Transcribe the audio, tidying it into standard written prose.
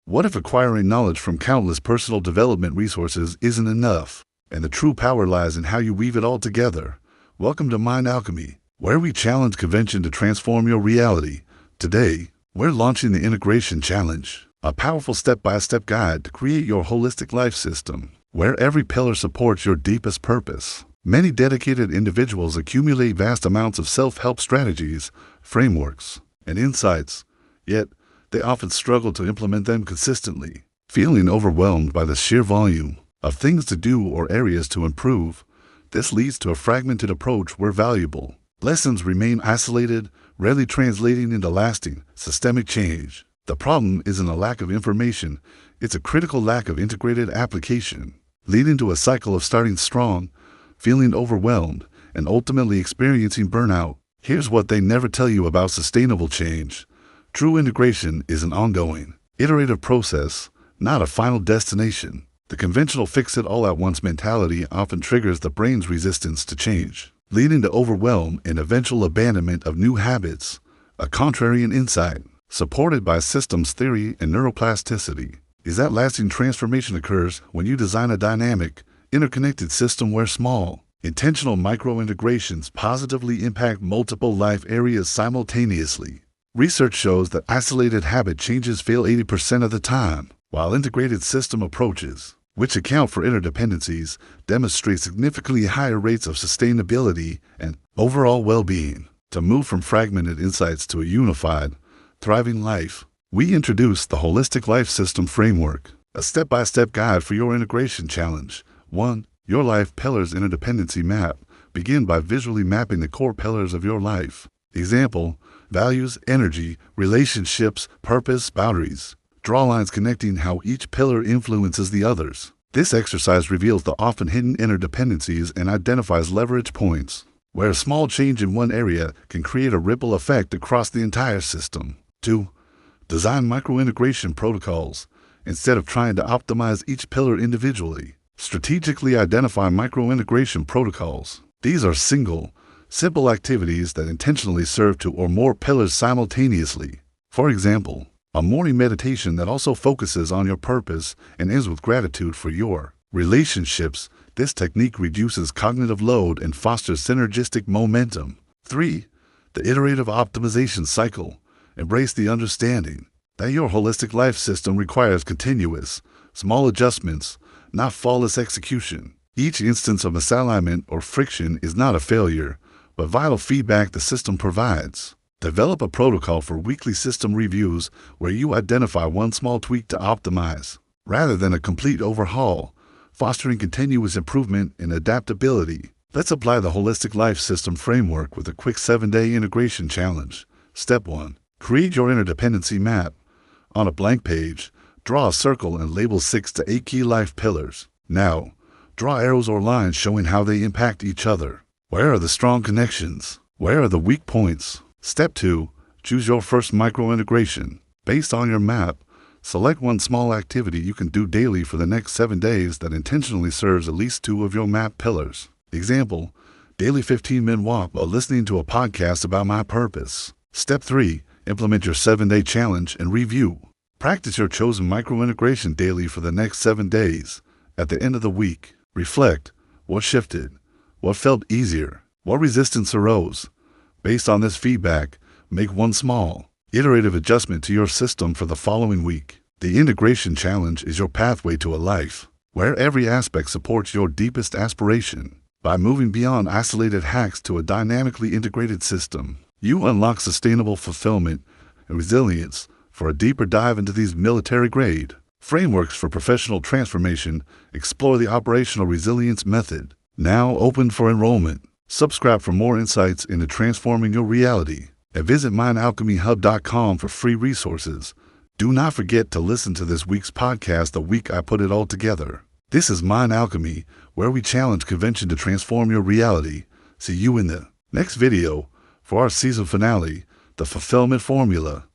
What if acquiring knowledge from countless personal development resources isn't enough, and the true power lies in how you weave it all together? Welcome to Mind Alchemy, where we challenge convention to transform your reality. Today, we're launching the Integration Challenge, a powerful step-by-step guide to create your holistic life system, where every pillar supports your deepest purpose. Many dedicated individuals accumulate vast amounts of self-help strategies, frameworks, and insights, yet they often struggle to implement them consistently. Feeling overwhelmed by the sheer volume of things to do or areas to improve, this leads to a fragmented approach where valuable lessons remain isolated, rarely translating into lasting, systemic change. The problem isn't a lack of information, it's a critical lack of integrated application, leading to a cycle of starting strong, feeling overwhelmed, and ultimately experiencing burnout. Here's what they never tell you about sustainable change. True integration is an ongoing, iterative process, not a final destination. The conventional fix-it-all-at-once mentality often triggers the brain's resistance to change, leading to overwhelm and eventual abandonment of new habits. A contrarian insight, supported by systems theory and neuroplasticity, is that lasting transformation occurs when you design a dynamic, interconnected system where small, intentional micro-integrations positively impact multiple life areas simultaneously. Research shows that isolated habit changes fail 80% of the time, while integrated system approaches, which account for interdependencies, demonstrate significantly higher rates of sustainability and overall well-being. To move from fragmented insights to a unified, thriving life, we introduce the Holistic Life System Framework, a step-by-step guide for your integration challenge. 1. Your Life Pillars Interdependency Map. Begin by visually mapping the core pillars of your life. Example: values, energy, relationships, purpose, boundaries. Draw lines connecting how each pillar influences the others. This exercise reveals the often hidden interdependencies and identifies leverage points, where a small change in one area can create a ripple effect across the entire system. 2. Design micro-integration protocols. Instead of trying to optimize each pillar individually, strategically identify micro-integration protocols. These are simple activities that intentionally serve two or more pillars simultaneously. For example, a morning meditation that also focuses on your purpose and ends with gratitude for your relationships. This technique reduces cognitive load and fosters synergistic momentum. 3. The iterative optimization cycle. Embrace the understanding that your holistic life system requires continuous, small adjustments, not flawless execution. Each instance of misalignment or friction is not a failure, but vital feedback the system provides. Develop a protocol for weekly system reviews where you identify one small tweak to optimize, rather than a complete overhaul, fostering continuous improvement and adaptability. Let's apply the Holistic Life System Framework with a quick 7-day integration challenge. Step 1. Create your interdependency map. On a blank page, draw a circle and label 6 to 8 key life pillars. Now, draw arrows or lines showing how they impact each other. Where are the strong connections? Where are the weak points? Step 2. Choose your first micro-integration. Based on your map, select one small activity you can do daily for the next 7 days that intentionally serves at least 2 of your map pillars. Example: daily 15-minute walk while listening to a podcast about my purpose. Step 3. Implement your 7-day challenge and review. Practice your chosen micro-integration daily for the next 7 days. At the end of the week, reflect: what shifted? What felt easier? What resistance arose? Based on this feedback, make one small, iterative adjustment to your system for the following week. The Integration Challenge is your pathway to a life where every aspect supports your deepest aspiration. By moving beyond isolated hacks to a dynamically integrated system, you unlock sustainable fulfillment and resilience. For a deeper dive into these military-grade frameworks for professional transformation, explore the Operational Resilience Method, now open for enrollment. Subscribe for more insights into transforming your reality, and visit mindalchemyhub.com for free resources. Do not forget to listen to this week's podcast the week I put it all together. This is Mind Alchemy, where we challenge convention to transform your reality. See you in the next video for our season finale, The Fulfillment Formula.